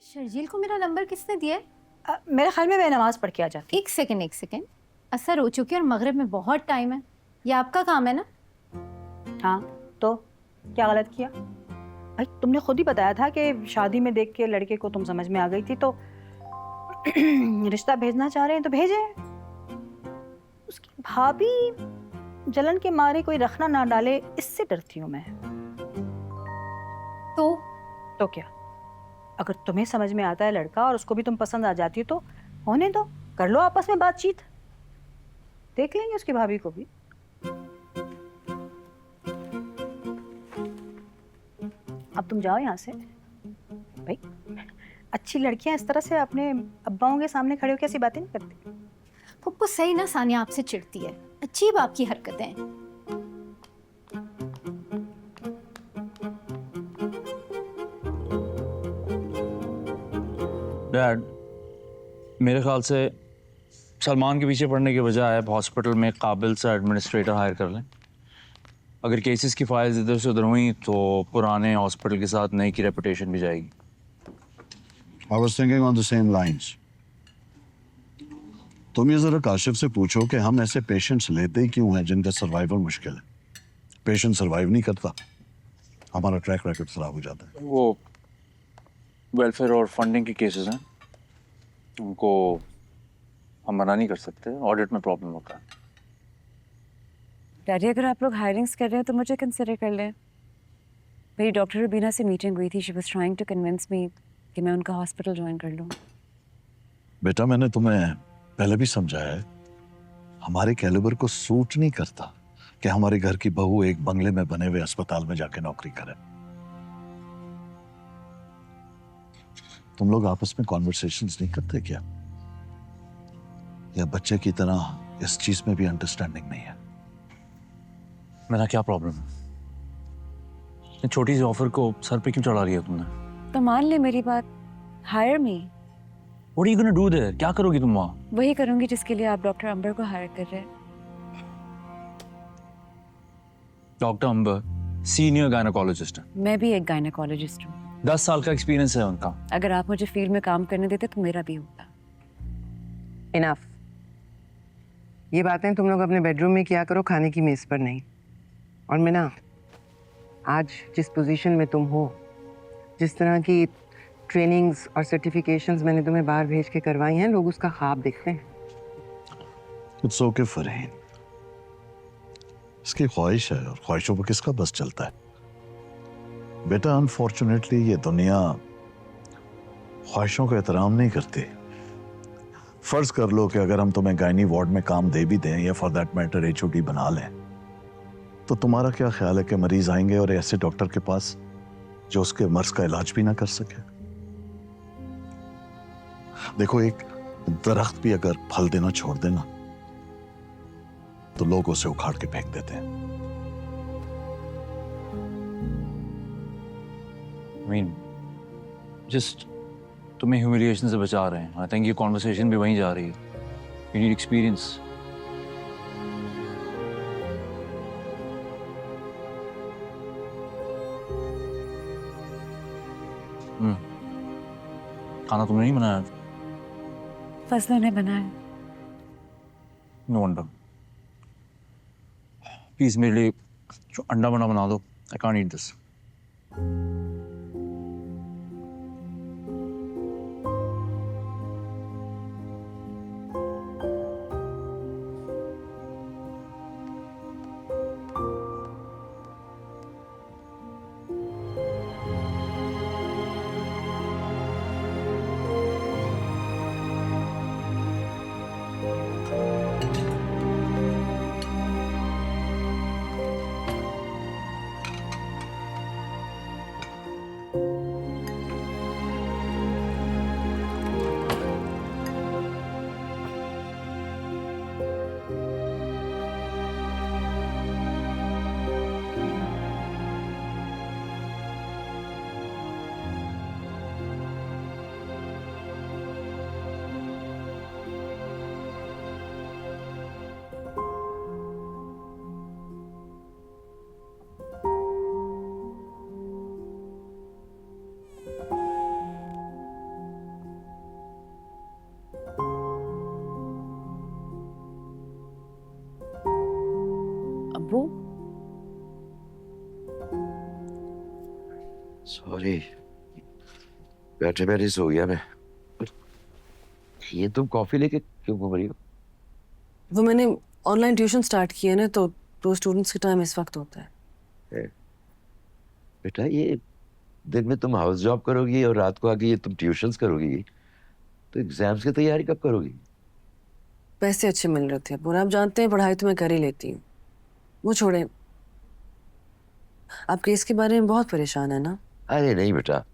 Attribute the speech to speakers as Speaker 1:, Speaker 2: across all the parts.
Speaker 1: शर्जील को मेरा नंबर किसने दिया है?
Speaker 2: मेरे ख्याल में मैं नमाज पढ़ के आ जाती।
Speaker 1: एक सेकंड, असर हो चुकी है और मगरिब में बहुत टाइम है। ये आपका काम है ना?
Speaker 2: हाँ, तो क्या गलत किया? भाई तुमने खुद ही बताया था कि शादी में देख के लड़के को तुम समझ में आ गई थी, तो रिश्ता भेजना चाह रहे हैं तो भेजे। उसकी भाभी जलन के मारे कोई रखना ना डाले, इससे डरती हूँ मैं। तो क्या, अगर तुम्हें समझ में आता है लड़का और उसको भी तुम पसंद आ जाती हो तो होने दो, कर लो आपस में बातचीत, देख लेंगे उसकी भाभी को भी। अब तुम जाओ यहाँ से भाई। अच्छी लड़कियां इस तरह से अपने अब्बाओं के सामने खड़े होकर ऐसी बातें नहीं करती।
Speaker 1: फुप्पो सही ना, सानिया आपसे चिढ़ती है। अजीब आपकी हरकतें हैं।
Speaker 3: डैड, मेरे ख्याल से सलमान के पीछे पड़ने के बजाय आप हॉस्पिटल में काबिल सा एडमिनिस्ट्रेटर हायर कर लें। अगर केसेस की फाइल्स इधर से उधर हुई तो पुराने हॉस्पिटल के साथ नई की रेपुटेशन भी जाएगी।
Speaker 4: I was thinking on the same lines. तुम ये जरा काशिफ से पूछो कि हम ऐसे पेशेंट्स लेते ही क्यों हैं जिनका सर्वाइवल मुश्किल है। पेशेंट सर्वाइव नहीं करता, हमारा ट्रैक रिकॉर्ड खराब हो जाता है।
Speaker 3: वो वेलफेयर और फंडिंग के केसेस हैं, उनको हम मना नहीं कर सकते, ऑडिट में प्रॉब्लम होता है।
Speaker 5: डैडी, अगर आप लोग हायरिंग्स कर रहे हैं तो मुझे कंसिडर कर लें। मेरी डॉक्टर रुबीना से मीटिंग हुई थी। She was trying to convince me कि मैं उनका हॉस्पिटल ज्वाइन कर लूँ।
Speaker 4: बेटा, मैंने तुम्हें पहले भी समझाया है, हमारे कैलिबर को सूट नहीं करता कि हमारे घर की बहू एक बंगले में बने हुए अस्पताल में जाके नौकरी करे। तुम लोग आपस में कॉन्वर्सेशंस नहीं करते क्या? या बच्चे की तरह इस चीज में भी अंडरस्टैंडिंग नहीं है?
Speaker 3: मेरा क्या प्रॉब्लम है? इतनी छोटी सी ऑफर को सर पे क्यों चढ़ा रही है तुमने?
Speaker 5: तो मान ले मेरी बात, hire me.
Speaker 3: What are you gonna do there? क्या करोगी तुम वहाँ?
Speaker 5: वही करूंगी जिसके लिए आप डॉक्टर अंबर को हायर कर रहे हैं।
Speaker 3: डॉक्टर अंबर सीनियर गायनेकोलॉजिस्ट है।
Speaker 5: मैं भी एक गायनेकोलॉजिस्ट हूँ।
Speaker 3: 10 साल का एक्सपीरियंस है उनका।
Speaker 5: अगर आप मुझे फील्ड में काम करने देते तो मेरा भी होता।
Speaker 6: इनफ। ये बातें तुम लोग अपने बेडरूम में किया करो, खाने की मेज पर नहीं। और मिना, आज जिस पोजीशन में तुम हो, जिस तरह की ट्रेनिंग्स और सर्टिफिकेशंस मैंने तुम्हें बाहर भेज के करवाई हैं, लोग उसका ख्वाब देखते हैं।
Speaker 4: इट्स ओके फरहीन, इसकी ख्वाहिश है और ख्वाहिशों पर किसका बस चलता है? बेटा, अनफॉर्चुनेटली ये दुनिया ख्वाहिशों का एहतराम नहीं करती। फर्ज कर लो कि अगर हम तुम्हें गायनी वार्ड में काम दे भी दें या फॉर दैट मैटर HOD बना लें, तो तुम्हारा क्या ख्याल है कि मरीज आएंगे और ऐसे डॉक्टर के पास जो उसके मर्ज का इलाज भी ना कर सके? देखो, एक दरख्त भी अगर फल देना छोड़ देना तो लोग उसे उखाड़ के फेंक देते हैं।
Speaker 3: I mean, just तुम्हें ह्यूमिलिएशन से बचा रहे हैं। आई थिंक ये कॉन्वर्सेशन भी वहीं जा रही है। You need experience. खाना तुमने नहीं बनाया?
Speaker 5: फजलों ने बनाया।
Speaker 3: No wonder. प्लीज मेरे लिए जो अंडा बना दो। I can't eat this.
Speaker 5: अब्बू
Speaker 7: सॉरी, बैठे बैठे सो गया मैं। ये तुम कॉफी लेके क्यों घूम रही हो?
Speaker 8: वो मैंने ऑनलाइन ट्यूशन स्टार्ट किया ना, तो स्टूडेंट्स का टाइम इस वक्त होता है।
Speaker 7: बेटा, ये दिन में तुम हाउस जॉब करोगी और रात को आके ये तुम ट्यूशंस करोगी, तो एग्जाम्स की तैयारी कब करोगी?
Speaker 8: पैसे अच्छे मिल रहे थे और आप जानते हैं पढ़ाई तो मैं कर ही लेती हूँ। वो छोड़े, आप केस के बारे में बहुत परेशान है ना?
Speaker 7: अरे नहीं बेटा,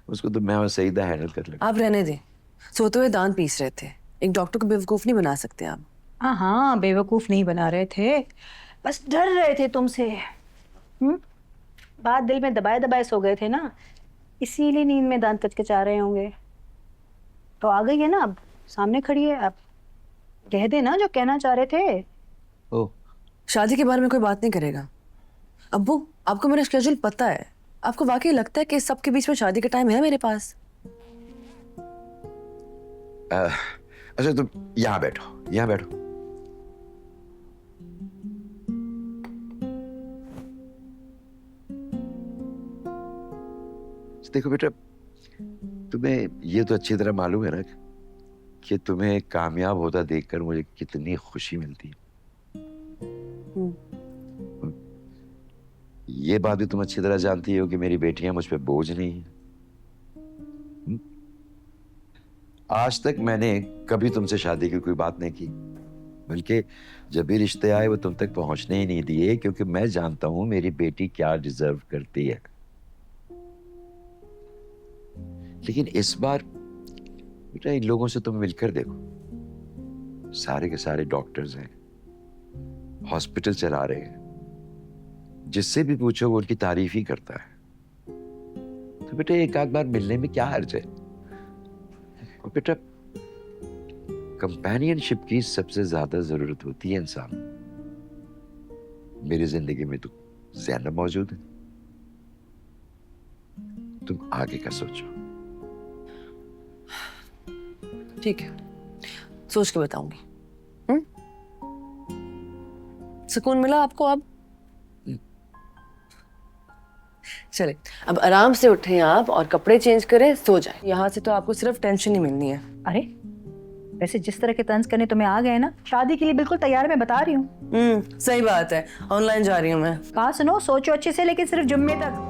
Speaker 7: उसको तो मैं और सईदा हैंडल कर लेंगे।
Speaker 8: आप रहने दें, सोते हुए दांत पीस रहे थे। एक डॉक्टर को बेवकूफ़ नहीं बना सकते आप।
Speaker 2: हाँ, बेवकूफ़ नहीं बना रहे थे, बस डर रहे थे तुमसे। बात दिल में दबाए दबाए सो गए थे ना, इसीलिए नींद में दांत कचकचा रहे होंगे। तो आ गई है ना, अब सामने खड़ी है, आप कह देना जो कहना चाह रहे थे।
Speaker 7: ओह,
Speaker 8: शादी के बारे में कोई बात नहीं करेगा। अब्बू, आपको मेरा शेड्यूल पता है। आपको वाकई लगता है कि इस सब के बीच में शादी का टाइम है मेरे पास?
Speaker 7: अच्छा तुम यहाँ बैठो, यहाँ बैठो। देखो बेटा, तुम्हें ये तो अच्छी तरह मालूम है ना कि तुम्हें कामयाब होता देखकर मुझे कितनी खुशी मिलती है। ये बात भी तुम अच्छी तरह जानती हो कि मेरी बेटियां मुझ पे बोझ नहीं है। आज तक मैंने कभी तुमसे शादी की कोई बात नहीं की, बल्कि जब भी रिश्ते आए वो तुम तक पहुंचने ही नहीं दिए, क्योंकि मैं जानता हूं मेरी बेटी क्या डिजर्व करती है। लेकिन इस बार बेटा इन लोगों से तुम मिलकर देखो, सारे के सारे डॉक्टर्स हैं, हॉस्पिटल चला रहे हैं, जिससे भी पूछो वो उनकी तारीफ ही करता है। तो बेटा एक आध बार मिलने में क्या हर्ज है? और बेटा कंपेनियनशिप की सबसे ज्यादा जरूरत होती है इंसान। मेरी जिंदगी में तो ज़ैनब मौजूद है। तुम आगे का सोचो।
Speaker 8: ठीक है, सोच के बताऊंगी। सुकून मिला आपको अब? चले, अब आराम से उठें आप और कपड़े चेंज करें, सो जाएं। यहाँ से तो आपको सिर्फ टेंशन ही मिलनी है।
Speaker 2: अरे वैसे जिस तरह के तंज करने तुम्हें आ गए ना, शादी के लिए बिल्कुल तैयार, मैं बता रही हूँ।
Speaker 8: सही बात है, ऑनलाइन जा रही हूँ मैं।
Speaker 2: कहा सुनो, सोचो अच्छे से, लेकिन सिर्फ जुम्मे तक।